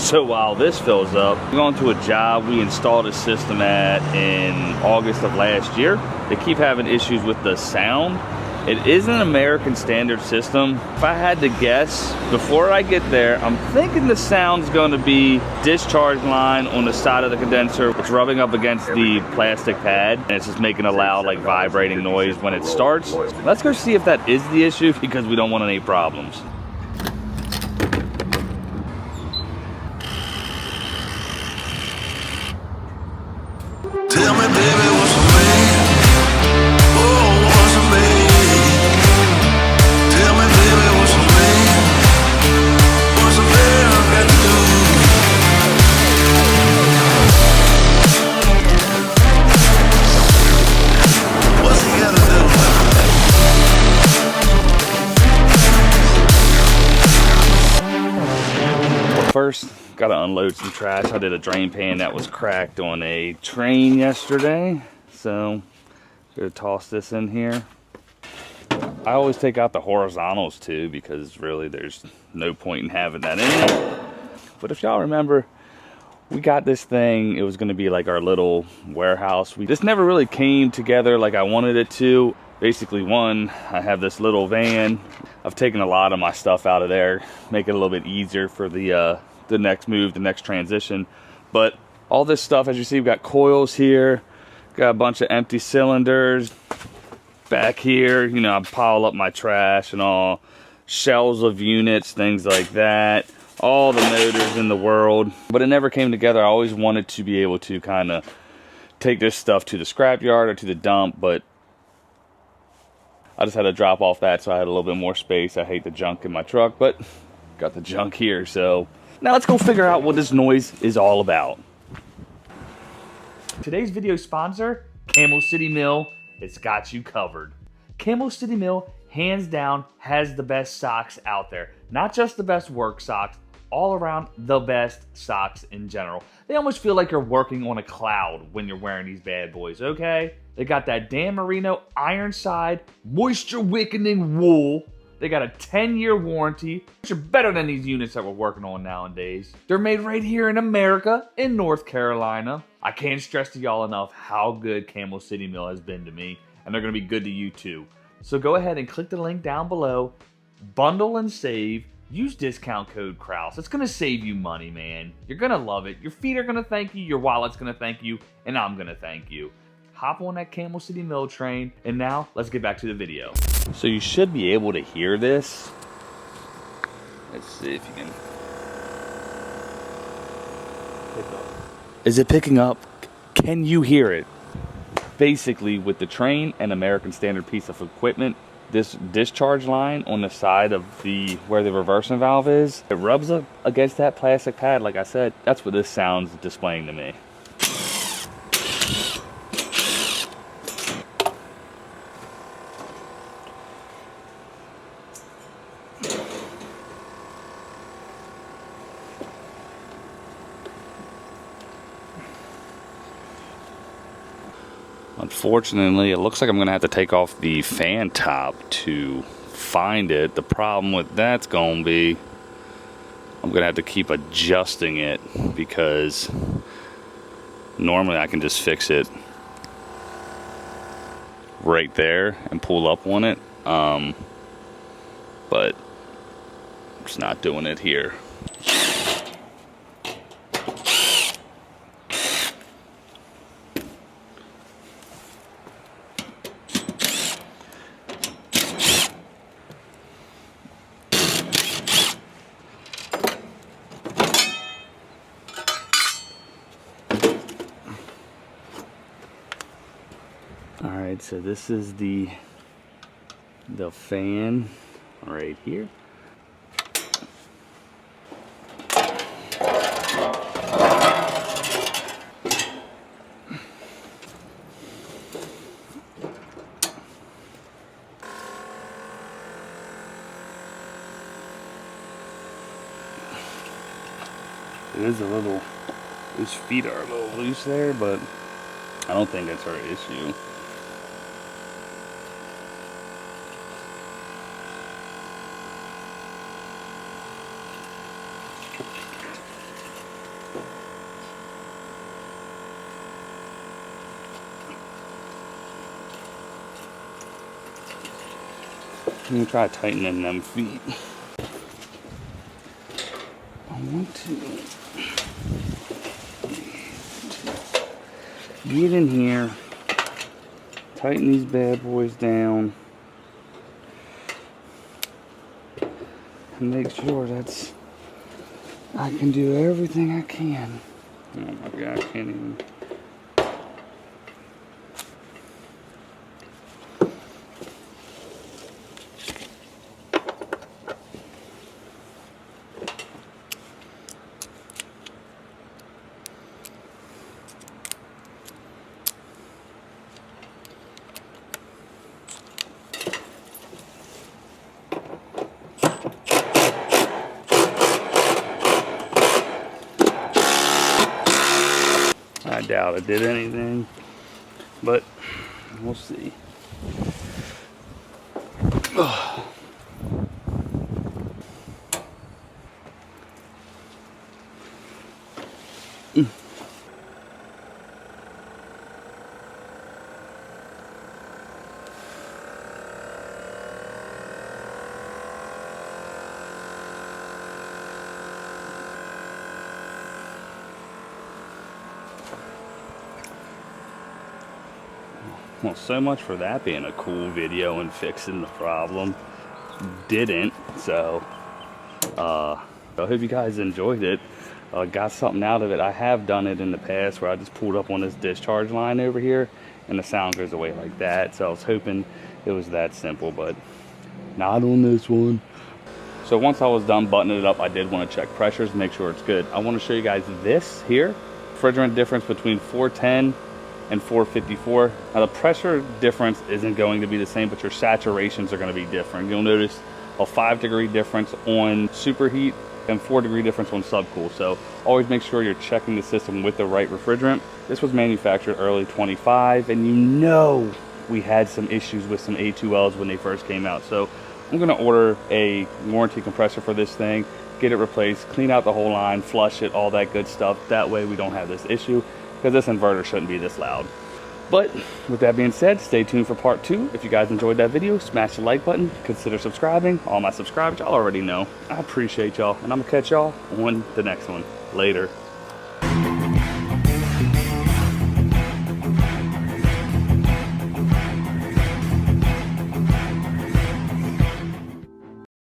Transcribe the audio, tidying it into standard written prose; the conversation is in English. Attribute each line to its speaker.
Speaker 1: So while this fills up, we're going to a job we installed a system at in August of last year. They keep having issues with the sound. It is an American standard system. If I had to guess, before I get there, I'm thinking the sound's going to be discharge line on the side of the condenser. It's rubbing up against the plastic pad, and it's just making a loud, like, vibrating noise when it starts. Let's go see if that is the issue, because we don't want any problems.
Speaker 2: Tell me, baby, what's the way? Oh, what's the way? Tell me, baby, what's the way? What's the way I got to do? What's he gotta do?
Speaker 1: First, gotta unload some trash. I did a drain pan that was cracked on a train yesterday, so gonna toss this in here. I always take out the horizontals too, because really there's no point in having that in there. But if y'all remember, we got this thing, it was gonna be like our little warehouse. This never really came together like I wanted it to. Basically, one, I have this little van. I've taken a lot of my stuff out of there, make it a little bit easier for the next move, the next transition. But all this stuff, as you see, we've got coils here, got a bunch of empty cylinders. Back here, you know, I pile up my trash and all, shells of units, things like that, all the motors in the world. But it never came together. I always wanted to be able to kind of take this stuff to the scrapyard or to the dump, but I just had to drop off that, so I had a little bit more space. I hate the junk in my truck, but got the junk here. So now let's go figure out what this noise is all about. Today's video sponsor, Camel City Mill. It's got you covered. Camel City Mill, hands down, has the best socks out there. Not just the best work socks, all around the best socks in general. They almost feel like you're working on a cloud when you're wearing these bad boys, okay? They got that Dan Marino iron side, moisture wickening wool. They got a 10-year warranty, which are better than these units that we're working on nowadays. They're made right here in America, in North Carolina. I can't stress to y'all enough how good Camel City Mill has been to me, and they're gonna be good to you too. So go ahead and click the link down below, bundle and save, use discount code Krauss. It's gonna save you money, man. You're gonna love it. Your feet are gonna thank you, your wallet's gonna thank you, and I'm gonna thank you. Hop on that Camel City Mill train, and now let's get back to the video. So you should be able to hear this. Let's see if you can pick up. Is it picking up? Can you hear it? Basically, with the train, an American standard piece of equipment, this discharge line on the side of where the reversing valve is, it rubs up against that plastic pad. Like I said, that's what this sound's displaying to me. Unfortunately, it looks like I'm going to have to take off the fan top to find it. The problem with that's going to be I'm going to have to keep adjusting it, because normally I can just fix it right there and pull up on it, but I'm just not doing it here. Alright, so this is the fan right here. It is a little, his feet are a little loose there, but I don't think that's our issue. Let me try tightening them feet. I want to get in here, tighten these bad boys down, and make sure that's, I can do everything I can. Oh my God, I can't even. I doubt it did anything, but we'll see. Well, so much for that being a cool video and fixing the problem. Didn't, so I hope you guys enjoyed it. Got something out of it. I have done it in the past where I just pulled up on this discharge line over here and the sound goes away like that. So I was hoping it was that simple, but not on this one. So once I was done buttoning it up, I did want to check pressures, make sure it's good. I want to show you guys this here. Refrigerant difference between 410 and 454. Now the pressure difference isn't going to be the same, but your saturations are going to be different. You'll notice a 5-degree difference on superheat and 4-degree difference on subcool. So always make sure you're checking the system with the right refrigerant. This was manufactured early 25, and you know we had some issues with some A2Ls when they first came out. So I'm going to order a warranty compressor for this thing, get it replaced, clean out the whole line, flush it, all that good stuff. That way we don't have this issue, because this inverter shouldn't be this loud. But with that being said, stay tuned for part 2. If you guys enjoyed that video, smash the like button, consider subscribing. All my subscribers, y'all already know. I appreciate y'all, and I'm gonna catch y'all on the next one. Later.